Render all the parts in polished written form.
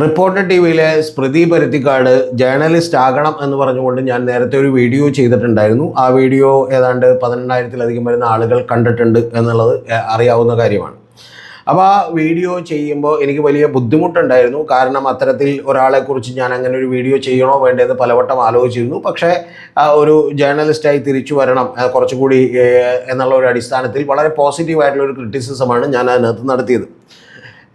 Reporter T വിയിലെ സ്മൃതി Paruthikad journalist ആകണം എന്ന് പറഞ്ഞുകൊണ്ട് ഞാൻ നേരത്തെ ഒരു വീഡിയോ ചെയ്തിട്ടുണ്ടായിരുന്നു. ആ വീഡിയോ ഏതാണ്ട് 18,000-ലധികം വരുന്ന ആളുകൾ കണ്ടിട്ടുണ്ട് എന്നുള്ളത് അറിയാവുന്ന കാര്യമാണ്. അപ്പോൾ ആ വീഡിയോ ചെയ്യുമ്പോൾ എനിക്ക് വലിയ ബുദ്ധിമുട്ടുണ്ടായിരുന്നു. കാരണം അത്തരത്തിൽ ഒരാളെക്കുറിച്ച് ഞാൻ അങ്ങനെ ഒരു വീഡിയോ ചെയ്യണോ വേണ്ടതെന്ന് പലവട്ടം ആലോചിച്ചിരുന്നു. പക്ഷേ ഒരു ജേർണലിസ്റ്റായി തിരിച്ചു വരണം കുറച്ചുകൂടി എന്നുള്ള ഒരു അടിസ്ഥാനത്തിൽ വളരെ പോസിറ്റീവായിട്ടുള്ളൊരു ക്രിറ്റിസിസമാണ് ഞാൻ അതിനകത്ത് നടത്തിയത്.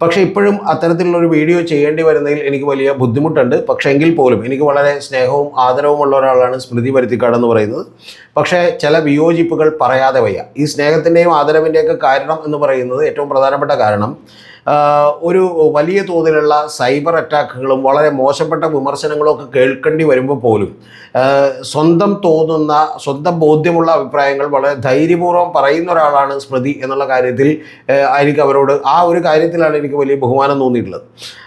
പക്ഷേ ഇപ്പോഴും അത്തരത്തിലുള്ളൊരു വീഡിയോ ചെയ്യേണ്ടി വരുന്നതിൽ എനിക്ക് വലിയ ബുദ്ധിമുട്ടുണ്ട്. പക്ഷേ എങ്കിൽ പോലും എനിക്ക് വളരെ സ്നേഹവും ആദരവുമുള്ള ഒരാളാണ് സ്മൃതി പരുത്തിക്കാട് എന്ന് പറയുന്നത്. പക്ഷേ ചില വിയോജിപ്പുകൾ പറയാതെ വയ്യ. ഈ സ്നേഹത്തിൻ്റെയും ആദരവിൻ്റെയൊക്കെ കാരണം എന്ന് പറയുന്നത് ഏറ്റവും പ്രധാനപ്പെട്ട കാരണം ഒരു വലിയ തോതിലുള്ള സൈബർ അറ്റാക്കുകളും വളരെ മോശപ്പെട്ട വിമർശനങ്ങളും ഒക്കെ കേൾക്കേണ്ടി വരുമ്പോൾ പോലും സ്വന്തം ബോധ്യമുള്ള അഭിപ്രായങ്ങൾ വളരെ ധൈര്യപൂർവ്വം പറയുന്ന ഒരാളാണ് സ്മൃതി എന്നുള്ള കാര്യത്തിൽ എനിക്ക് അവരോട് ആ ഒരു കാര്യത്തിലാണ് എനിക്ക് വലിയ ബഹുമാനം തോന്നിയിട്ടുള്ളത്.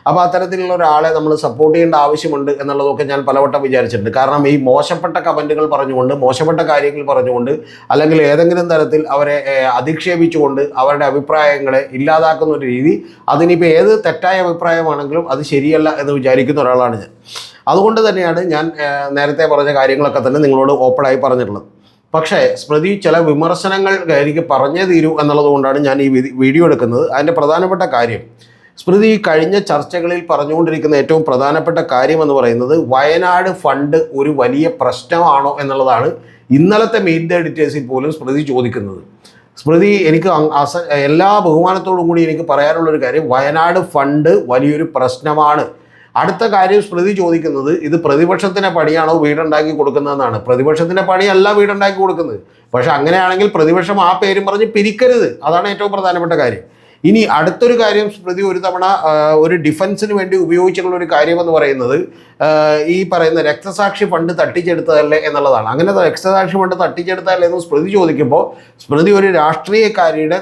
അപ്പോൾ അത്തരത്തിലുള്ള ഒരാളെ നമ്മൾ സപ്പോർട്ട് ചെയ്യേണ്ട ആവശ്യമുണ്ട് എന്നുള്ളതൊക്കെ ഞാൻ പലവട്ടം വിചാരിച്ചിട്ടുണ്ട്. കാരണം ഈ മോശപ്പെട്ട കമൻറ്റുകൾ പറഞ്ഞുകൊണ്ട്, മോശപ്പെട്ട കാര്യങ്ങൾ പറഞ്ഞുകൊണ്ട്, അല്ലെങ്കിൽ ഏതെങ്കിലും തരത്തിൽ അവരെ അധിക്ഷേപിച്ചുകൊണ്ട് അവരുടെ അഭിപ്രായങ്ങളെ ഇല്ലാതാക്കുന്ന ഒരു രീതി, അതിനിപ്പോൾ ഏത് തെറ്റായ അഭിപ്രായമാണെങ്കിലും അത് ശരിയല്ല എന്ന് വിചാരിക്കുന്ന ഒരാളാണ് ഞാൻ. അതുകൊണ്ട് തന്നെയാണ് ഞാൻ നേരത്തെ പറഞ്ഞ കാര്യങ്ങളൊക്കെ തന്നെ നിങ്ങളോട് ഓപ്പണായി പറഞ്ഞിട്ടുള്ളത്. പക്ഷേ സ്മൃതി ചില വിമർശനങ്ങൾ എനിക്ക് പറഞ്ഞേ തീരൂ എന്നുള്ളത് കൊണ്ടാണ് ഞാൻ ഈ വീഡിയോ എടുക്കുന്നത്. അതിൻ്റെ പ്രധാനപ്പെട്ട കാര്യം, സ്മൃതി കഴിഞ്ഞ ചർച്ചകളിൽ പറഞ്ഞുകൊണ്ടിരിക്കുന്ന ഏറ്റവും പ്രധാനപ്പെട്ട കാര്യം എന്ന് പറയുന്നത് വയനാട് ഫണ്ട് ഒരു വലിയ പ്രശ്നമാണോ എന്നുള്ളതാണ്. ഇന്നലത്തെ മീറ്റ് ദ എഡിറ്റേഴ്സിൽ പോലും സ്മൃതി ചോദിക്കുന്നത്. സ്മൃതി, എനിക്ക് എല്ലാ ബഹുമാനത്തോടും കൂടി എനിക്ക് പറയാനുള്ളൊരു കാര്യം, വയനാട് ഫണ്ട് വലിയൊരു പ്രശ്നമാണ്. അടുത്ത കാര്യം സ്മൃതി ചോദിക്കുന്നത്, ഇത് പ്രതിപക്ഷത്തിൻ്റെ പണിയാണോ വീടുണ്ടാക്കി കൊടുക്കുന്നതെന്നാണ്. പ്രതിപക്ഷത്തിൻ്റെ പണിയല്ല വീടുണ്ടാക്കി കൊടുക്കുന്നത്. പക്ഷെ അങ്ങനെയാണെങ്കിൽ പ്രതിപക്ഷം ആ പേരും പറഞ്ഞ് പിരിക്കരുത്. അതാണ് ഏറ്റവും പ്രധാനപ്പെട്ട കാര്യം. ഇനി അടുത്തൊരു കാര്യം, സ്മൃതി ഒരു തവണ ഒരു ഡിഫൻസിന് വേണ്ടി ഉപയോഗിച്ചിട്ടുള്ള ഒരു കാര്യമെന്ന് പറയുന്നത് ഈ പറയുന്ന രക്തസാക്ഷി ഫണ്ട് തട്ടിച്ചെടുത്തതല്ലേ എന്നുള്ളതാണ്. അങ്ങനെ രക്തസാക്ഷി ഫണ്ട് തട്ടിച്ചെടുത്തതല്ലേ എന്ന് സ്മൃതി ചോദിക്കുമ്പോൾ സ്മൃതി ഒരു രാഷ്ട്രീയക്കാരിയുടെ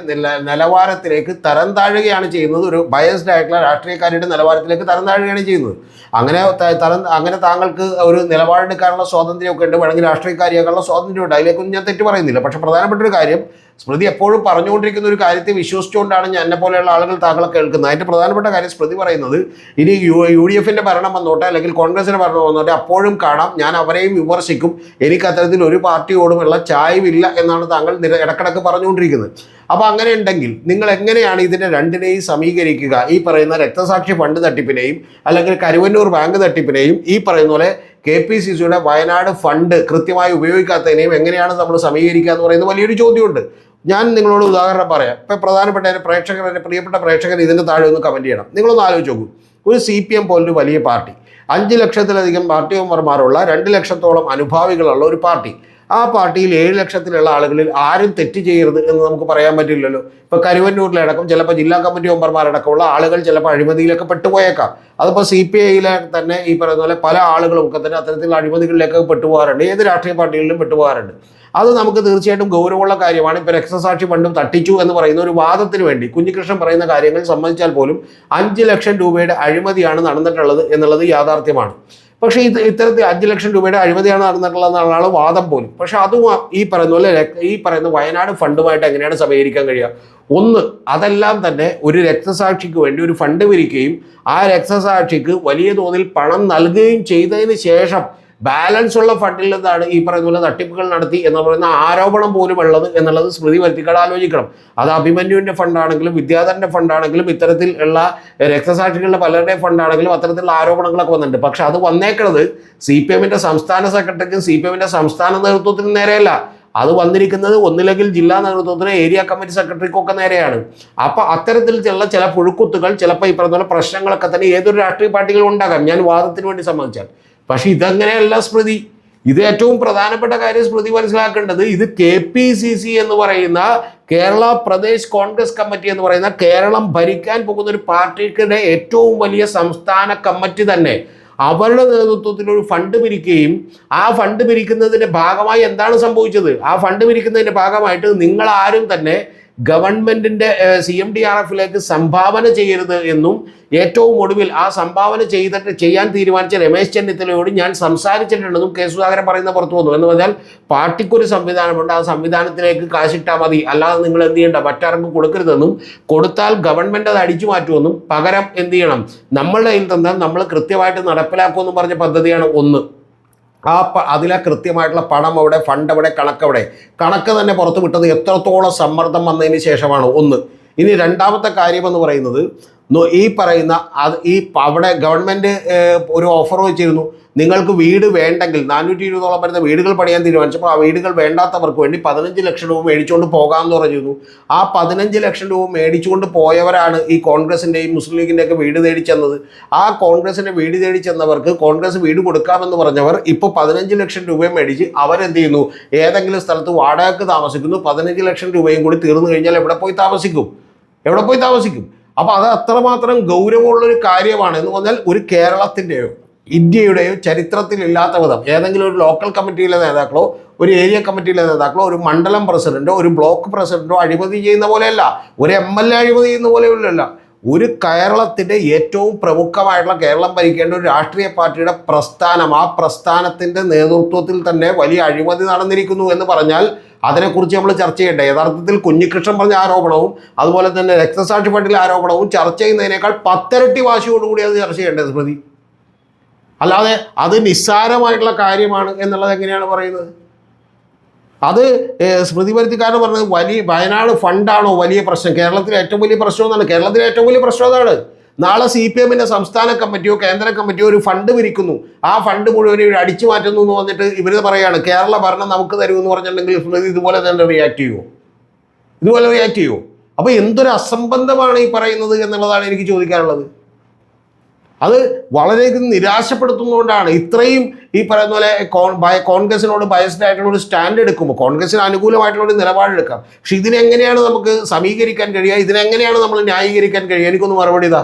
നിലവാരത്തിലേക്ക് തരം താഴുകയാണ് ചെയ്യുന്നത്. ഒരു ബയസ്ഡ് ആയിട്ടുള്ള രാഷ്ട്രീയക്കാരിയുടെ നിലവാരത്തിലേക്ക് തരം താഴുകയാണ് ചെയ്യുന്നത്. അങ്ങനെ താങ്കൾക്ക് ഒരു നിലപാടെടുക്കാനുള്ള സ്വാതന്ത്ര്യമൊക്കെ ഉണ്ട്, വേണമെങ്കിൽ രാഷ്ട്രീയക്കാരിയാക്കാനുള്ള സ്വാതന്ത്ര്യമുണ്ട്, അതിലേക്കൊന്നും ഞാൻ തെറ്റ് പറയുന്നില്ല. പക്ഷേ പ്രധാനപ്പെട്ട ഒരു കാര്യം, സ്മൃതി എപ്പോഴും പറഞ്ഞുകൊണ്ടിരിക്കുന്ന ഒരു കാര്യത്തെ വിശ്വസിച്ചുകൊണ്ടാണ് എന്നെ പോലെയുള്ള ആളുകൾ താങ്കളെ കേൾക്കുന്നത്. അതിൻ്റെ പ്രധാനപ്പെട്ട കാര്യം സ്മൃതി പറയുന്നത്, ഇനി UDF ഭരണം വന്നോട്ടെ അല്ലെങ്കിൽ കോൺഗ്രസിൻ്റെ ഭരണം വന്നോട്ടെ അപ്പോഴും കാണാം, ഞാൻ അവരെയും വിമർശിക്കും, എനിക്ക് അത്തരത്തിൽ ഒരു പാർട്ടിയോടുമുള്ള ചായ്വില്ല എന്നാണ് താങ്കൾ ഇടക്കിടക്ക് പറഞ്ഞുകൊണ്ടിരിക്കുന്നത്. അപ്പോൾ അങ്ങനെ ഉണ്ടെങ്കിൽ നിങ്ങൾ എങ്ങനെയാണ് ഇതിനെ രണ്ടിനെയും സമീകരിക്കുക? ഈ പറയുന്ന രക്തസാക്ഷി ഫണ്ട് തട്ടിപ്പിനെയും അല്ലെങ്കിൽ കരുവന്നൂർ ബാങ്ക് തട്ടിപ്പിനെയും ഈ പറയുന്ന പോലെ KPCCയുടെ വയനാട് ഫണ്ട് കൃത്യമായി ഉപയോഗിക്കാത്തതിനെയും എങ്ങനെയാണ് നമ്മൾ സമീകരിക്കുക എന്ന് പറയുന്നത് വലിയൊരു ചോദ്യമുണ്ട്. ഞാൻ നിങ്ങളോട് ഉദാഹരണം പറയാം. ഇപ്പോൾ പ്രധാനപ്പെട്ട എൻ്റെ പ്രിയപ്പെട്ട പ്രേക്ഷകർ ഇതിൻ്റെ താഴെ ഒന്ന് കമൻറ്റ് ചെയ്യണം. നിങ്ങളൊന്ന് ആലോചിച്ച് നോക്കൂ. ഒരു CPM പോലൊരു വലിയ പാർട്ടി, 5 ലക്ഷത്തിലധികം പാർട്ടി മെമ്പർമാരുള്ള 2 ലക്ഷത്തോളം അനുഭാവികളുള്ള ഒരു പാർട്ടി, ആ പാർട്ടിയിൽ 7 ലക്ഷത്തിലുള്ള ആളുകളിൽ ആരും തെറ്റ് ചെയ്യരുത് എന്ന് നമുക്ക് പറയാൻ പറ്റില്ലല്ലോ. ഇപ്പോൾ കരുവന്നൂരിലടക്കം ചിലപ്പോൾ ജില്ലാ കമ്മിറ്റി മെമ്പർമാരടക്കമുള്ള ആളുകൾ ചിലപ്പോൾ അഴിമതിയിലൊക്കെ പെട്ടുപോയേക്കാം. അതിപ്പോൾ CPIയിലെ തന്നെ ഈ പറയുന്ന പോലെ പല ആളുകളൊക്കെ തന്നെ അത്തരത്തിലുള്ള അഴിമതികളിലേക്ക് പെട്ടുപോകാറുണ്ട്. ഏത് രാഷ്ട്രീയ പാർട്ടികളിലും പെട്ടുപോകാറുണ്ട്. അത് നമുക്ക് തീർച്ചയായിട്ടും ഗൗരവമുള്ള കാര്യമാണ്. ഇപ്പോൾ രക്തസാക്ഷി ഫണ്ടും തട്ടിച്ചു എന്ന് പറയുന്ന ഒരു വാദത്തിന് വേണ്ടി കുഞ്ഞികൃഷ്ണൻ പറയുന്ന കാര്യങ്ങൾ സമ്മതിച്ചാൽ പോലും 5 ലക്ഷം രൂപയുടെ അഴിമതിയാണ് നടന്നിട്ടുള്ളത് എന്നുള്ളത് യാഥാർത്ഥ്യമാണ്. പക്ഷേ ഇത്തരത്തിൽ 5 ലക്ഷം രൂപയുടെ അഴിമതിയാണ് നടന്നിട്ടുള്ളതെന്നാണ് വാദം പോലും. പക്ഷെ അതും ഈ പറയുന്ന വയനാട് ഫണ്ടുമായിട്ട് എങ്ങനെയാണ് സമീകരിക്കാൻ കഴിയുക? ഒന്ന്, അതെല്ലാം തന്നെ ഒരു രക്തസാക്ഷിക്ക് വേണ്ടി ഒരു ഫണ്ട് പിരിക്കുകയും ആ രക്തസാക്ഷിക്ക് വലിയ തോതിൽ പണം നൽകുകയും ചെയ്തതിന് ശേഷം ബാലൻസ് ഉള്ള ഫണ്ടിൽ നിന്നാണ് ഈ പറയുന്ന പോലെ തട്ടിപ്പുകൾ നടത്തി എന്ന് പറയുന്ന ആരോപണം പോലും ഉള്ളത് എന്നുള്ളത് സ്മൃതി പരുത്തിക്കാട് ആലോചിക്കണം. അത് അഭിമന്യുവിൻ്റെ ഫണ്ടാണെങ്കിലും വിദ്യാധരൻ്റെ ഫണ്ടാണെങ്കിലും ഇത്തരത്തിൽ ഉള്ള രക്തസാക്ഷികളുടെ പലരുടെയും ഫണ്ടാണെങ്കിലും അത്തരത്തിലുള്ള ആരോപണങ്ങളൊക്കെ വന്നിട്ടുണ്ട്. പക്ഷെ അത് വന്നേക്കുന്നത് CPMൻ്റെ സംസ്ഥാന സെക്രട്ടറിക്കും CPMൻ്റെ സംസ്ഥാന നേതൃത്വത്തിനും നേരെയല്ല. അത് വന്നിരിക്കുന്നത് ഒന്നില്ലെങ്കിൽ ജില്ലാ നേതൃത്വത്തിന്, ഏരിയ കമ്മിറ്റി സെക്രട്ടറിക്കൊക്കെ നേരെയാണ്. അപ്പോൾ അത്തരത്തിലുള്ള ചില പുഴുക്കുത്തുകൾ, ചിലപ്പോൾ ഈ പറഞ്ഞ പോലെ പ്രശ്നങ്ങളൊക്കെ തന്നെ ഏതൊരു രാഷ്ട്രീയ പാർട്ടികളും ഉണ്ടാകാം, ഞാൻ വാദത്തിന് വേണ്ടി സമ്മതിച്ചാൽ. പക്ഷെ ഇതങ്ങനെയല്ല സ്മൃതി. ഇത് ഏറ്റവും പ്രധാനപ്പെട്ട കാര്യം സ്മൃതി മനസ്സിലാക്കേണ്ടത്, ഇത് KPCC എന്ന് പറയുന്ന കേരള പ്രദേശ് കോൺഗ്രസ് കമ്മിറ്റി എന്ന് പറയുന്ന കേരളം ഭരിക്കാൻ പോകുന്ന ഒരു പാർട്ടിയുടെ ഏറ്റവും വലിയ സംസ്ഥാന കമ്മിറ്റി തന്നെ അവരുടെ നേതൃത്വത്തിൽ ഒരു ഫണ്ട് പിരിക്കുകയും ആ ഫണ്ട് പിരിക്കുന്നതിൻ്റെ ഭാഗമായി എന്താണ് സംഭവിച്ചത്? ആ ഫണ്ട് പിരിക്കുന്നതിൻ്റെ ഭാഗമായിട്ട് നിങ്ങളാരും തന്നെ ഗവൺമെന്റിന്റെ CMDRF സംഭാവന ചെയ്യരുത് എന്നും ഏറ്റവും ഒടുവിൽ ആ സംഭാവന ചെയ്യാൻ തീരുമാനിച്ച രമേശ് ചെന്നിത്തലയോട് ഞാൻ സംസാരിച്ചിട്ടുണ്ടെന്നും കെ സുധാകരൻ പറയുന്ന പുറത്തു വന്നു. എന്ന് പറഞ്ഞാൽ പാർട്ടിക്കൊരു സംവിധാനമുണ്ട്, ആ സംവിധാനത്തിലേക്ക് കാശിട്ടാൽ മതി, അല്ലാതെ നിങ്ങൾ എന്ത് ചെയ്യണ്ട, മറ്റാർക്കും കൊടുക്കരുതെന്നും, കൊടുത്താൽ ഗവൺമെന്റ് അത് അടിച്ചു മാറ്റുമെന്നും, പകരം എന്ത് ചെയ്യണം, നമ്മളുടെ കയ്യിൽ തന്നാൽ നമ്മൾ കൃത്യമായിട്ട് നടപ്പിലാക്കുമെന്നും പറഞ്ഞ പദ്ധതിയാണ് ഒന്ന്. അതിലെ കൃത്യമായിട്ടുള്ള പണം അവിടെ, ഫണ്ട് അവിടെ, കണക്ക് തന്നെ പുറത്തു വിട്ടത് എത്രത്തോളം സമ്മർദ്ദം വന്നതിന് ശേഷമാണ് ഒന്ന്. ഇനി രണ്ടാമത്തെ കാര്യമെന്ന് പറയുന്നത് ഈ പറയുന്ന അവിടെ ഗവൺമെൻറ് ഒരു ഓഫർ വെച്ചിരുന്നു, നിങ്ങൾക്ക് വീട് വേണ്ടെങ്കിൽ 420ഓളം വരുന്ന വീടുകൾ പണിയാൻ തീരുമാനിച്ചപ്പോൾ ആ വീടുകൾ വേണ്ടാത്തവർക്ക് വേണ്ടി 15 ലക്ഷം രൂപ മേടിച്ചുകൊണ്ട് പോകാമെന്ന് പറഞ്ഞിരുന്നു. ആ 15 ലക്ഷം രൂപ മേടിച്ചുകൊണ്ട് പോയവരാണ് ഈ കോൺഗ്രസിൻ്റെയും മുസ്ലിം ലീഗിൻ്റെയൊക്കെ വീട് തേടി ചെന്നത്. ആ കോൺഗ്രസിൻ്റെ വീട് തേടി ചെന്നവർക്ക് കോൺഗ്രസ് വീട് കൊടുക്കാമെന്ന് പറഞ്ഞവർ ഇപ്പോൾ 15 ലക്ഷം രൂപയും മേടിച്ച് അവരെന്ത് ചെയ്യുന്നു, ഏതെങ്കിലും സ്ഥലത്ത് വാടകയ്ക്ക് താമസിക്കുന്നു. 15 ലക്ഷം രൂപയും കൂടി തീർന്നു കഴിഞ്ഞാൽ എവിടെ പോയി താമസിക്കും? അപ്പോൾ അത് അത്രമാത്രം ഗൗരവമുള്ളൊരു കാര്യമാണ്. എന്ന് പറഞ്ഞാൽ ഒരു കേരളത്തിൻ്റെയോ ഇന്ത്യയുടെയോ ചരിത്രത്തിലില്ലാത്ത വിധം ഏതെങ്കിലും ഒരു ലോക്കൽ കമ്മിറ്റിയിലെ നേതാക്കളോ ഒരു ഏരിയ കമ്മിറ്റിയിലെ നേതാക്കളോ ഒരു മണ്ഡലം പ്രസിഡന്റോ ഒരു ബ്ലോക്ക് പ്രസിഡന്റോ അഴിമതി ചെയ്യുന്ന പോലെയല്ല, ഒരു MLA അഴിമതി ചെയ്യുന്ന പോലെയല്ല. ഒരു കേരളത്തിൻ്റെ ഏറ്റവും പ്രമുഖമായിട്ടുള്ള, കേരളം ഭരിക്കേണ്ട ഒരു രാഷ്ട്രീയ പാർട്ടിയുടെ പ്രസ്ഥാനം, ആ പ്രസ്ഥാനത്തിൻ്റെ നേതൃത്വത്തിൽ തന്നെ വലിയ അഴിമതി നടന്നിരിക്കുന്നു എന്ന് പറഞ്ഞാൽ അതിനെക്കുറിച്ച് നമ്മൾ ചർച്ച ചെയ്യണ്ടേ? യഥാർത്ഥത്തിൽ കുഞ്ഞികൃഷ്ണൻ പറഞ്ഞ ആരോപണവും അതുപോലെ തന്നെ രക്തസാക്ഷി പട്ടിലെ ആരോപണവും ചർച്ച ചെയ്യുന്നതിനേക്കാൾ 10 ഇരട്ടി വാശിയോടുകൂടി അത് ചർച്ച ചെയ്യേണ്ടത് സ്മൃതി. അല്ലാതെ അത് നിസ്സാരമായിട്ടുള്ള കാര്യമാണ് എന്നുള്ളത് എങ്ങനെയാണ് പറയുന്നത്? അത് സ്മൃതി പരുത്തിക്കാരൻ പറഞ്ഞത് വയനാട് ഫണ്ടാണോ വലിയ പ്രശ്നം? കേരളത്തിലെ ഏറ്റവും വലിയ പ്രശ്നം എന്നാണ്. കേരളത്തിലെ ഏറ്റവും വലിയ പ്രശ്നം അതാണ്. നാളെ CPMന്റെ സംസ്ഥാന കമ്മിറ്റിയോ കേന്ദ്ര കമ്മിറ്റിയോ ഒരു ഫണ്ട് പിരിക്കുന്നു, ആ ഫണ്ട് മുഴുവൻ ഇവർ അടിച്ചു മാറ്റുന്നു എന്ന് പറഞ്ഞിട്ട് ഇവർ പറയുകയാണ് കേരള ഭരണം നമുക്ക് തരുമെന്ന് പറഞ്ഞിട്ടുണ്ടെങ്കിൽ സ്മൃതി ഇതുപോലെ തന്നെ റിയാക്ട് ചെയ്യുമോ? അപ്പോൾ എന്തൊരു അസംബന്ധമാണ് ഈ പറയുന്നത് എന്നുള്ളതാണ് എനിക്ക് ചോദിക്കാനുള്ളത്. അത് വളരെയധികം നിരാശപ്പെടുത്തുന്നതുകൊണ്ടാണ് ഇത്രയും ഈ പറയുന്ന പോലെ കോൺഗ്രസിനോട് ബയസ്ഡ് ആയിട്ടുള്ള ഒരു സ്റ്റാൻഡ് എടുക്കുമ്പോൾ കോൺഗ്രസിന് അനുകൂലമായിട്ടുള്ള ഒരു നിലപാടെടുക്കാം. പക്ഷെ ഇതിനെങ്ങനെയാണ് നമുക്ക് സമീകരിക്കാൻ കഴിയുക? ഇതിനെങ്ങനെയാണ് നമ്മൾ ന്യായീകരിക്കാൻ കഴിയുക? എനിക്കൊന്ന് മറുപടി ഇതാ.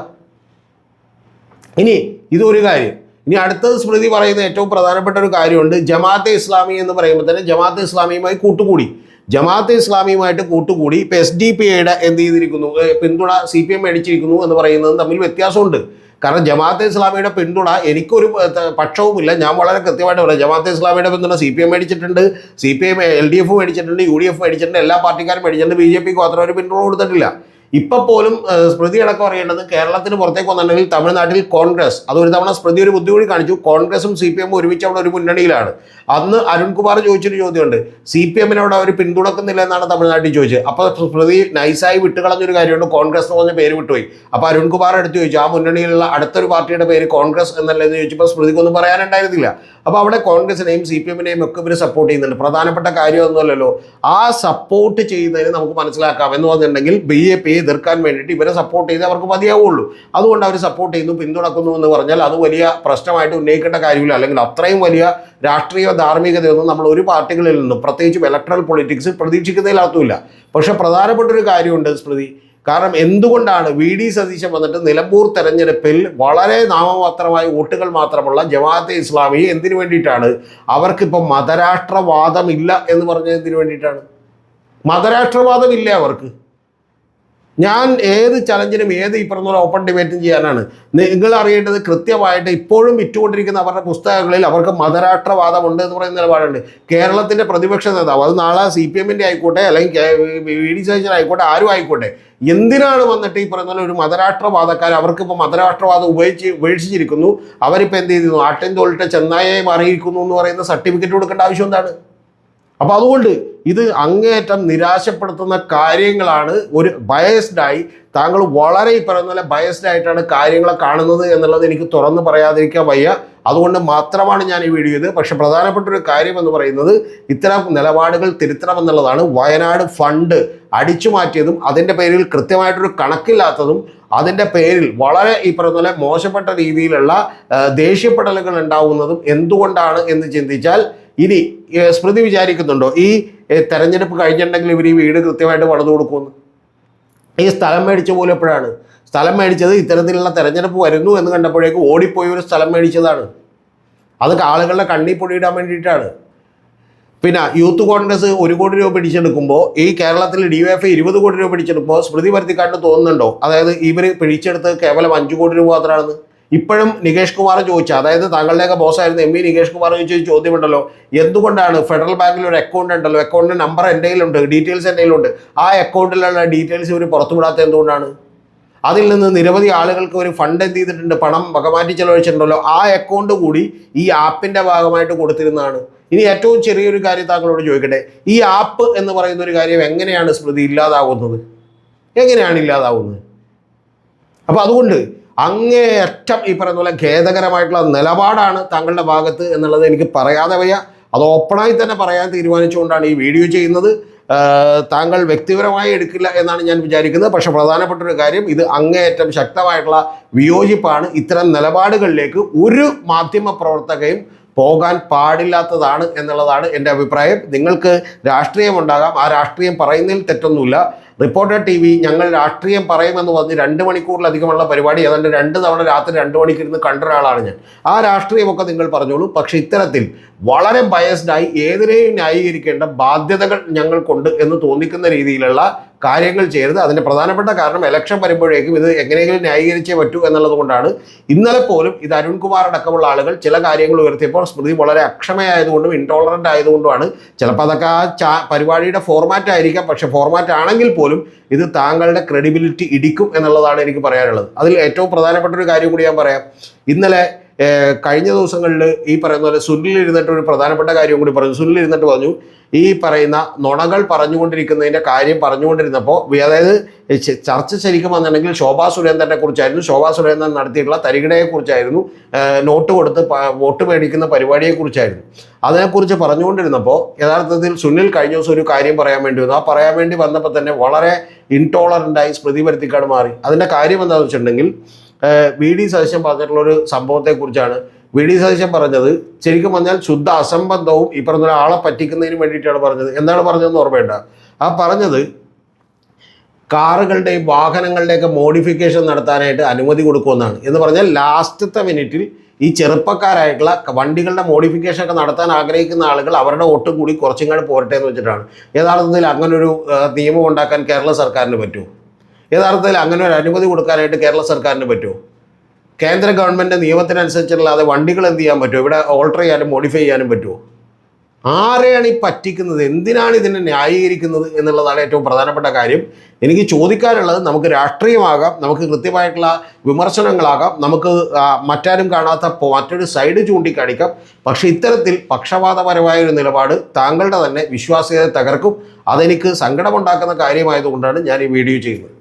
ഇനി ഇതൊരു കാര്യം. ഇനി അടുത്തത് സ്മൃതി പറയുന്ന ഏറ്റവും പ്രധാനപ്പെട്ട ഒരു കാര്യമുണ്ട്. ജമാഅത്തെ ഇസ്ലാമി എന്ന് പറയുമ്പോൾ തന്നെ ജമാഅത്തെ ഇസ്ലാമിയുമായി കൂട്ടുകൂടി. ഇപ്പോൾ SDPIയുടെ എന്ത് ചെയ്തിരിക്കുന്നു, പിന്തുണ CPM മേടിച്ചിരിക്കുന്നു എന്ന് പറയുന്നത് തമ്മിൽ വ്യത്യാസമുണ്ട്. കാരണം ജമാഅത്തെ ഇസ്ലാമിയുടെ പിന്തുണ എനിക്കൊരു പക്ഷവുമില്ല. ഞാൻ വളരെ കൃത്യമായിട്ട് പറയാം, ജമാഅത്തെ ഇസ്ലാമിയുടെ പിന്തുണ CPM മേടിച്ചിട്ടുണ്ട്, LDF മേടിച്ചിട്ടുണ്ട്, UDF മേടിച്ചിട്ടുണ്ട്, എല്ലാ പാർട്ടിക്കാരും മേടിച്ചിട്ടുണ്ട്. BJPക്ക് മാത്രം ഒരു പിന്തുണ കൊടുത്തിട്ടില്ല. ഇപ്പം പോലും സ്മൃതി അടക്കം അറിയേണ്ടത് കേരളത്തിന് പുറത്തേക്ക് വന്നിട്ടുണ്ടെങ്കിൽ തമിഴ്നാട്ടിൽ കോൺഗ്രസ്, അതൊരു തവണ സ്മൃതി ഒരു ബുദ്ധി കൂടി കാണിച്ചു, കോൺഗ്രസും CPM ഒരുമിച്ച് അവിടെ ഒരു മുന്നണിയിലാണ്. അന്ന് അരുൺകുമാർ ചോദിച്ചൊരു ചോദ്യമുണ്ട്, CPMനോട് അവർ പിന്തുണക്കുന്നില്ല എന്നാണ് തമിഴ്നാട്ടിൽ ചോദിച്ചത്. അപ്പോൾ സ്മൃതി നൈസായി വിട്ടുകളഞ്ഞൊരു കാര്യമുണ്ട്, കോൺഗ്രസ് എന്ന് പറഞ്ഞ പേര് വിട്ടുപോയി. അപ്പോൾ അരുൺകുമാർ എടുത്ത് ചോദിച്ചു ആ മുന്നണിയിലുള്ള അടുത്തൊരു പാർട്ടിയുടെ പേര് കോൺഗ്രസ് എന്നല്ലെന്ന് ചോദിച്ചപ്പോൾ സ്മൃതിക്കൊന്നും പറയാനുണ്ടായിരുന്നില്ല. അപ്പോൾ അവിടെ കോൺഗ്രസിനെയും CPMനെയും ഒക്കെ ഇവർ സപ്പോർട്ട് ചെയ്യുന്നുണ്ട്. പ്രധാനപ്പെട്ട കാര്യമൊന്നുമല്ലല്ലോ. ആ സപ്പോർട്ട് ചെയ്യുന്നതിന് നമുക്ക് മനസ്സിലാക്കാം എന്ന് പറഞ്ഞിട്ടുണ്ടെങ്കിൽ BJPയെ എതിർക്കാൻ വേണ്ടിയിട്ട് ഇവരെ സപ്പോർട്ട് ചെയ്ത് അവർക്ക് മതിയാവുള്ളൂ. അതുകൊണ്ട് അവർ സപ്പോർട്ട് ചെയ്യുന്നു, പിന്തുണക്കുന്നു എന്ന് പറഞ്ഞാൽ അത് വലിയ പ്രശ്നമായിട്ട് ഉന്നയിക്കേണ്ട കാര്യമില്ല. അല്ലെങ്കിൽ അത്രയും വലിയ രാഷ്ട്രീയ ധാർമ്മികതയൊന്നും നമ്മൾ ഒരു പാർട്ടികളിൽ നിന്നും പ്രത്യേകിച്ചും ഇലക്ട്രൽ പൊളിറ്റിക്സ് പ്രതീക്ഷിക്കുന്നതിലകത്തുമില്ല. പക്ഷേ പ്രധാനപ്പെട്ടൊരു കാര്യമുണ്ട് സ്മൃതി. കാരണം എന്തുകൊണ്ടാണ് VD സതീശൻ വന്നിട്ട് നിലമ്പൂർ തെരഞ്ഞെടുപ്പിൽ വളരെ നാമമാത്രമായ വോട്ടുകൾ മാത്രമുള്ള ജമാഅത്തെ ഇസ്ലാമി എന്തിനു വേണ്ടിയിട്ടാണ്, അവർക്കിപ്പോൾ മതരാഷ്ട്രവാദമില്ല എന്ന് പറഞ്ഞത് എന്തിനു വേണ്ടിയിട്ടാണ്? മതരാഷ്ട്രവാദമില്ല അവർക്ക്. ഞാൻ ഏത് ചലഞ്ചിനും ഈ പറഞ്ഞ ഓപ്പൺ ഡിബേറ്റും ചെയ്യാനാണ്. നിങ്ങൾ അറിയേണ്ടത് കൃത്യമായിട്ട് ഇപ്പോഴും വിറ്റുകൊണ്ടിരിക്കുന്ന അവരുടെ പുസ്തകങ്ങളിൽ അവർക്ക് മതരാഷ്ട്രവാദമുണ്ട് എന്ന് പറയുന്ന നിലപാടുണ്ട്. കേരളത്തിൻ്റെ പ്രതിപക്ഷ നേതാവ്, അത് നാളെ CPMന്റെ ആയിക്കോട്ടെ അല്ലെങ്കിൽ VD സതീശൻ ആയിക്കോട്ടെ, ആരും ആയിക്കോട്ടെ, എന്തിനാണ് വന്നിട്ട് ഈ പറയുന്ന ഒരു മതരാഷ്ട്രവാദക്കാർ അവർക്കിപ്പോൾ മതരാഷ്ട്രവാദം ഉപേക്ഷിച്ചിരിക്കുന്നു, അവരിപ്പോൾ എന്ത് ചെയ്തിരുന്നു, ആട്ടിൻ തോളിട്ട് ചെന്നായയെ മാറിയിരിക്കുന്നു എന്ന് പറയുന്ന സർട്ടിഫിക്കറ്റ് കൊടുക്കേണ്ട ആവശ്യം എന്താണ്? അപ്പോൾ അതുകൊണ്ട് ഇത് അങ്ങേയറ്റം നിരാശപ്പെടുത്തുന്ന കാര്യങ്ങളാണ്. ഒരു ബയസ്ഡായി താങ്കൾ വളരെ ഈ പറയുന്ന പോലെ ബയസ്ഡ് ആയിട്ടാണ് കാര്യങ്ങളെ കാണുന്നത് എന്നുള്ളത് എനിക്ക് തുറന്ന് പറയാതിരിക്കാൻ വയ്യ. അതുകൊണ്ട് മാത്രമാണ് ഞാൻ ഈ വീഡിയോ ചെയ്തത്. പക്ഷേ പ്രധാനപ്പെട്ട ഒരു കാര്യം എന്ന് പറയുന്നത് ഇത്തരം നിലപാടുകൾ തിരുത്തണമെന്നുള്ളതാണ്. വയനാട് ഫണ്ട് അടിച്ചു മാറ്റിയതും അതിൻ്റെ പേരിൽ കൃത്യമായിട്ടൊരു കണക്കില്ലാത്തതും അതിൻ്റെ പേരിൽ വളരെ ഈ പറയുന്ന പോലെ മോശപ്പെട്ട രീതിയിലുള്ള ദേഷ്യപ്പെടലുകൾ ഉണ്ടാവുന്നതും എന്തുകൊണ്ടാണ് എന്ന് ചിന്തിച്ചാൽ ഇനി സ്മൃതി വിചാരിക്കുന്നുണ്ടോ ഈ തെരഞ്ഞെടുപ്പ് കഴിഞ്ഞിട്ടുണ്ടെങ്കിൽ ഇവർ ഈ വീട് കൃത്യമായിട്ട് പണിതു കൊടുക്കുമെന്ന്? ഈ സ്ഥലം മേടിച്ച പോലും എപ്പോഴാണ്? സ്ഥലം മേടിച്ചത് ഇത്തരത്തിലുള്ള തെരഞ്ഞെടുപ്പ് വരുന്നു എന്ന് കണ്ടപ്പോഴേക്കും ഓടിപ്പോയി ഒരു സ്ഥലം മേടിച്ചതാണ്. അത് ആളുകളുടെ കണ്ണി പൊടിയിടാൻ വേണ്ടിയിട്ടാണ്. പിന്നെ യൂത്ത് കോൺഗ്രസ് 1 കോടി രൂപ പിടിച്ചെടുക്കുമ്പോൾ ഈ കേരളത്തിൽ DYFI 20 കോടി രൂപ പിടിച്ചെടുക്കുമ്പോൾ സ്മൃതി പരുത്തിക്കാടിന് തോന്നുന്നുണ്ടോ അതായത് ഇവർ പിടിച്ചെടുത്ത് കേവലം 5 കോടി രൂപ മാത്രമാണെന്ന്? ഇപ്പോഴും നികേഷ് കുമാർ ചോദിച്ച, അതായത് താങ്കളുടെയൊക്കെ ബോസായിരുന്നു MP നികേഷ് കുമാർ ചോദിച്ച ചോദ്യമുണ്ടല്ലോ, എന്തുകൊണ്ടാണ് ഫെഡറൽ ബാങ്കിൽ ഒരു അക്കൗണ്ട് ഉണ്ടല്ലോ, അക്കൗണ്ടിൻ്റെ നമ്പർ എൻ്റെ കയ്യിലുണ്ട്, ഡീറ്റെയിൽസ് എൻ്റെ കയ്യിലുണ്ട്, ആ അക്കൗണ്ടിലുള്ള ഡീറ്റെയിൽസ് ഇവർ പുറത്തുവിടാത്ത എന്തുകൊണ്ടാണ്? അതിൽ നിന്ന് നിരവധി ആളുകൾക്ക് ഒരു ഫണ്ട് എന്ത് ചെയ്തിട്ടുണ്ട്, പണം വകമാറ്റി ചെലവഴിച്ചിട്ടുണ്ടല്ലോ, ആ അക്കൗണ്ട് കൂടി ഈ ആപ്പിൻ്റെ ഭാഗമായിട്ട് കൊടുത്തിരുന്നതാണ്. ഇനി ഏറ്റവും ചെറിയൊരു കാര്യം താങ്കളോട് ചോദിക്കട്ടെ, ഈ ആപ്പ് എന്ന് പറയുന്ന ഒരു കാര്യം എങ്ങനെയാണ് സ്മൃതി ഇല്ലാതാവുന്നത്? എങ്ങനെയാണ് ഇല്ലാതാവുന്നത്? അപ്പോൾ അതുകൊണ്ട് അങ്ങേയറ്റം ഈ പറയുന്ന പോലെ ഖേദകരമായിട്ടുള്ള നിലപാടാണ് താങ്കളുടെ ഭാഗത്ത് എന്നുള്ളത് എനിക്ക് പറയാതെ വയ്യ. അത് ഓപ്പണായി തന്നെ പറയാൻ തീരുമാനിച്ചുകൊണ്ടാണ് ഈ വീഡിയോ ചെയ്യുന്നത്. താങ്കൾ വ്യക്തിപരമായി എടുക്കില്ല എന്നാണ് ഞാൻ വിചാരിക്കുന്നത്. പക്ഷേ പ്രധാനപ്പെട്ട ഒരു കാര്യം, ഇത് അങ്ങേയറ്റം ശക്തമായിട്ടുള്ള വിയോജിപ്പാണ്. ഇത്തരം നിലപാടുകളിലേക്ക് ഒരു മാധ്യമ പ്രവർത്തകയും പോകാൻ പാടില്ലാത്തതാണ് എന്നുള്ളതാണ് എൻ്റെ അഭിപ്രായം. നിങ്ങൾക്ക് രാഷ്ട്രീയമുണ്ടാകാം, ആ രാഷ്ട്രീയം പറയുന്നതിൽ തെറ്റൊന്നുമില്ല. റിപ്പോർട്ടർ TV ഞങ്ങൾ രാഷ്ട്രീയം പറയുമെന്ന് പറഞ്ഞ് 2 മണിക്കൂറിലധികമുള്ള പരിപാടി ഏതാണ്ട് 2 തവണ രാത്രി 2 മണിക്കിരുന്ന് കണ്ട ഒരാളാണ് ഞാൻ. ആ രാഷ്ട്രീയമൊക്കെ നിങ്ങൾ പറഞ്ഞോളൂ. പക്ഷേ ഇത്തരത്തിൽ വളരെ ബയസ്ഡായി ഏതിനെയും ന്യായീകരിക്കേണ്ട ബാധ്യതകൾ ഞങ്ങൾക്കുണ്ട് എന്ന് തോന്നിക്കുന്ന രീതിയിലുള്ള കാര്യങ്ങൾ ചെയ്യരുത്. അതിൻ്റെ പ്രധാനപ്പെട്ട കാരണം ഇലക്ഷൻ വരുമ്പോഴേക്കും ഇത് എങ്ങനെയെങ്കിലും ന്യായീകരിച്ചേ പറ്റൂ എന്നുള്ളത് കൊണ്ടാണ്. ഇന്നലെ പോലും ഇത് അരുൺകുമാർ അടക്കമുള്ള ആളുകൾ ചില കാര്യങ്ങൾ ഉയർത്തിയപ്പോൾ സ്മൃതി വളരെ അക്ഷമയായതുകൊണ്ടും ഇൻടോളറൻ്റ് ആയതുകൊണ്ടുമാണ്. ചിലപ്പോൾ അതൊക്കെ ആ പരിപാടിയുടെ ഫോർമാറ്റ് ആയിരിക്കാം. പക്ഷേ ഫോർമാറ്റ് ആണെങ്കിൽ പോലും ഇത് താങ്കളുടെ ക്രെഡിബിലിറ്റി ഇടിക്കും എന്നുള്ളതാണ് എനിക്ക് പറയാനുള്ളത്. അതിൽ ഏറ്റവും പ്രധാനപ്പെട്ട ഒരു കാര്യം കൂടി ഞാൻ പറയാം. ഇന്നലെ കഴിഞ്ഞ ദിവസങ്ങളിൽ ഈ പറയുന്ന പോലെ സുനിൽ ഇരുന്നിട്ട് ഒരു പ്രധാനപ്പെട്ട കാര്യം കൂടി പറഞ്ഞു. സുനിൽ ഇരുന്നിട്ട് പറഞ്ഞു, ഈ പറയുന്ന നുണകൾ പറഞ്ഞുകൊണ്ടിരിക്കുന്നതിൻ്റെ കാര്യം പറഞ്ഞുകൊണ്ടിരുന്നപ്പോൾ, അതായത് ചർച്ച ശരിക്കും വന്നിട്ടുണ്ടെങ്കിൽ ശോഭാ സുരേന്ദ്രനെ കുറിച്ചായിരുന്നു, ശോഭാ സുരേന്ദ്രൻ നടത്തിയിട്ടുള്ള തരികിടയെക്കുറിച്ചായിരുന്നു, നോട്ട് കൊടുത്ത് വോട്ട് മേടിക്കുന്ന പരിപാടിയെക്കുറിച്ചായിരുന്നു. അതിനെക്കുറിച്ച് പറഞ്ഞുകൊണ്ടിരുന്നപ്പോൾ യഥാർത്ഥത്തിൽ സുനിൽ കഴിഞ്ഞ ദിവസം ഒരു കാര്യം പറയാൻ വേണ്ടി വന്നു. ആ പറയാൻ വേണ്ടി വന്നപ്പോൾ തന്നെ വളരെ ഇൻടോളറൻ്റായി സ്മൃതി പരുത്തിക്കാട് മാറി. അതിൻ്റെ കാര്യം എന്താണെന്ന് വെച്ചിട്ടുണ്ടെങ്കിൽ, VD സതീശൻ പറഞ്ഞിട്ടുള്ളൊരു സംഭവത്തെക്കുറിച്ചാണ്. VD സതീശൻ പറഞ്ഞത് ശരിക്കും പറഞ്ഞാൽ ശുദ്ധ അസംബന്ധവും ഈ പറഞ്ഞ ആളെ പറ്റിക്കുന്നതിന് വേണ്ടിയിട്ടാണ് പറഞ്ഞത്. എന്താണ് പറഞ്ഞതെന്ന് ഓർമ്മയുണ്ട? ആ പറഞ്ഞത് കാറുകളുടെയും വാഹനങ്ങളുടെയൊക്കെ മോഡിഫിക്കേഷൻ നടത്താനായിട്ട് അനുമതി കൊടുക്കുമെന്നാണ്. എന്ന് പറഞ്ഞാൽ ലാസ്റ്റത്തെ മിനിറ്റിൽ ഈ ചെറുപ്പക്കാരായിട്ടുള്ള വണ്ടികളുടെ മോഡിഫിക്കേഷൻ ഒക്കെ നടത്താൻ ആഗ്രഹിക്കുന്ന ആളുകൾ അവരുടെ വോട്ടും കൂടി കുറച്ചിങ്ങോട്ട് പോരട്ടെ എന്ന് വെച്ചിട്ടാണ്. യഥാർത്ഥത്തിൽ അങ്ങനൊരു നിയമം ഉണ്ടാക്കാൻ കേരള സർക്കാരിന് പറ്റുമോ? യഥാർത്ഥത്തിൽ അങ്ങനെ ഒരു അനുമതി കൊടുക്കാനായിട്ട് കേരള സർക്കാരിന് പറ്റുമോ? കേന്ദ്ര ഗവൺമെൻറ് നിയമത്തിനനുസരിച്ചല്ലാതെ വണ്ടികൾ എന്ത് ചെയ്യാൻ പറ്റുമോ? ഇവിടെ ഓൾട്ടർ ചെയ്യാനും മോഡിഫൈ ചെയ്യാനും പറ്റുമോ? ആരെയാണ് ഈ പറ്റിക്കുന്നത്? എന്തിനാണ് ഇതിനെ ന്യായീകരിക്കുന്നത് എന്നുള്ളതാണ് ഏറ്റവും പ്രധാനപ്പെട്ട കാര്യം. എനിക്ക് ചോദിക്കാനുള്ളത്, നമുക്ക് രാഷ്ട്രീയമാകാം, നമുക്ക് കൃത്യമായിട്ടുള്ള വിമർശനങ്ങളാകാം, നമുക്ക് മറ്റാരും കാണാത്ത മറ്റൊരു സൈഡ് ചൂണ്ടിക്കാണിക്കാം. പക്ഷേ ഇത്തരത്തിൽ പക്ഷപാതപരമായ ഒരു നിലപാട് താങ്കളുടെ തന്നെ വിശ്വാസ്യത തകർക്കും. അതെനിക്ക് സങ്കടമുണ്ടാക്കുന്ന കാര്യമായതുകൊണ്ടാണ് ഞാൻ ഈ വീഡിയോ ചെയ്യുന്നത്.